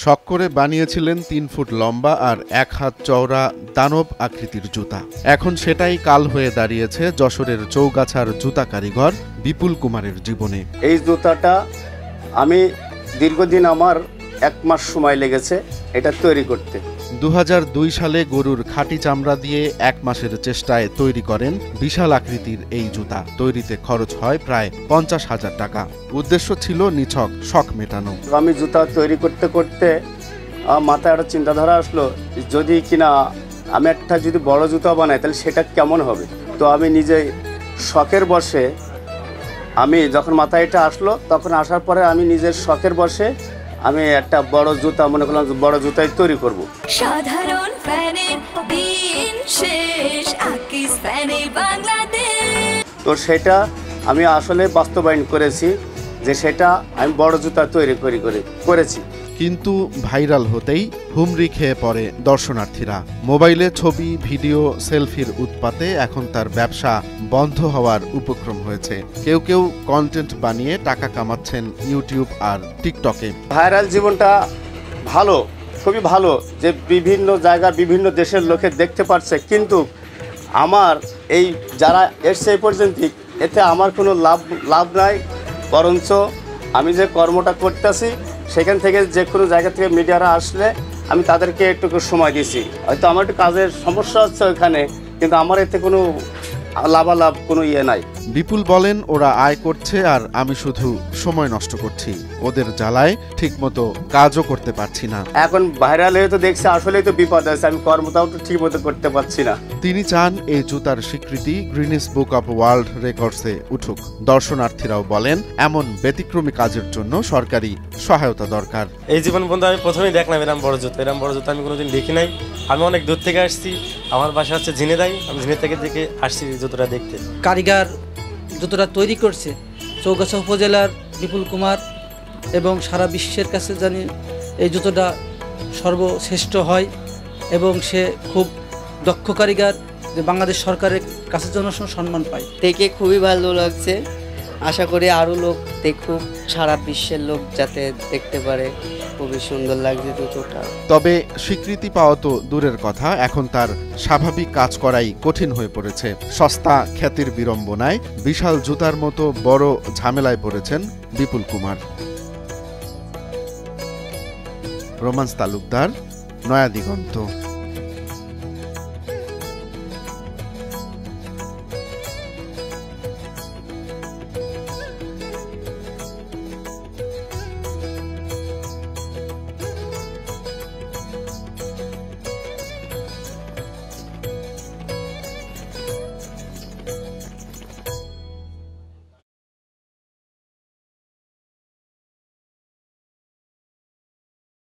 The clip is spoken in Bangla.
শখ করে বানিয়েছিলেন ৩ ফুট লম্বা আর ১ হাত চওড়া দানব আকৃতির জুতা। এখন সেটাই কাল হয়ে দাঁড়িয়েছে যশোরের চৌগাছার জুতা কারিগর বিপুল কুমারের জীবনে। এই জুতাটা আমি দীর্ঘদিন আমার ১ মাস সময় লেগেছে এটা তৈরি করতে। ২০০২ সালে গরুর খাঁটি চামড়া দিয়ে ১ মাসের চেষ্টায় তৈরি করেন বিশাল আকৃতির এই জুতা। তৈরিতে খরচ হয় প্রায় ৫০,০০০ টাকা। উদ্দেশ্য ছিল নিছক শখ মেটানো। আমি জুতা তৈরি করতে করতে মাথায় একটা চিন্তাধারা আসলো, যদি কিনা আমি একটা যদি বড় জুতা বানাই তাহলে সেটা কেমন হবে। তো আমি নিজে শখের বশে আমি যখন মাথায় এটা আসলো, তখন আসার পরে আমি নিজের শখের বশে আমি একটা বড় জুতা মনে করলাম বড় জুতাই তৈরি করব। সাধারণ ফ্যানের দিন শেষ আকিস ফ্যানে বাংলাদেশ। তো সেটা আমি আসলে বাস্তবায়ন করেছি যে সেটা আমি বড় জুতা তৈরি করেছি। কিন্তু ভাইরাল হতেই হুমড়ি খেয়ে পড়ে দর্শনার্থীরা। মোবাইলে ছবি, ভিডিও, সেলফির উৎপাতে এখন তার ব্যবসা বন্ধ হওয়ার উপক্রম হয়েছে। কেউ কেউ কন্টেন্ট বানিয়ে টাকা কামাচ্ছেন ইউটিউব আর টিকটকে। ভাইরাল জীবনটা ভালো, খুবই ভালো যে বিভিন্ন জায়গার বিভিন্ন দেশের লোকে দেখতে পাচ্ছে, কিন্তু আমার এই যারা এসছে এই পর্যন্ত এতে আমার কোনো লাভ নাই। বরঞ্চ আমি যে কর্মটা করতেছি সেখান থেকে যে কোনো জায়গা থেকে মিডিয়ারা আসলে আমি তাদেরকে একটু সময় দিছি। হয়তো আমার একটু কাজের সমস্যা হচ্ছে ওইখানে, কিন্তু আমার এতে কোনো লাভালাভ কোনো ইয়ে নাই। বিপুল বলেন, ওরা আয় করছে আর আমি শুধু সময় নষ্ট করছি। ওদের জ্বালায় ঠিকমতো কাজও করতে পারছি না। এখন ভাইরাল হয়ে তো দেখছি আসলেই তো বিপদ আছে, আমি কর্মটাও তো ঠিক মতো করতে পারছি না। তিনি চান এই জুতার স্বীকৃতি গ্রিনিস বুক অব ওয়ার্ল্ড রেকর্ডসে উঠুক। দর্শনার্থীরাও বলেন, এমন ব্যতিক্রমী কাজের জন্য সরকারি সহায়তা দরকার। এই জীবন বন্ধু আমি প্রথমেই দেখলাম এরম বড় জুতা আমি কোনোদিন দেখি নাই। আমি অনেক দূর থেকে আসছি, আমার বাসা হচ্ছে ঝিনেদাই, আমি ঝিনে থেকে দেখে আসছি জুতোটা দেখতে। কারিগর জুতোটা তৈরি করছে চৌগাছা উপজেলার বিপুল কুমার, এবং সারা বিশ্বের কাছে জানি এই জুতোটা সর্বশ্রেষ্ঠ হয় এবং সে খুব দক্ষ কারিগর, যে বাংলাদেশ সরকারের কাছে যেন সম্মান পায়। দেখে খুবই ভালো লাগছে। আশা করি আরও লোক দেখুক, সারা বিশ্বের লোক যাতে দেখতে পারে। খুবই সুন্দর লাগছে জুতোটা। তবে স্বীকৃতি পাওয়া তো দূরের কথা, এখন তার স্বাভাবিক কাজ করাই কঠিন হয়ে পড়েছে। সস্তা খ্যাতির বিড়ম্বনায় বিশাল জুতার মতো বড় ঝামেলায় পড়েছেন বিপুল কুমার। রোমান্স তালুকদার, নয়া দিগন্ত।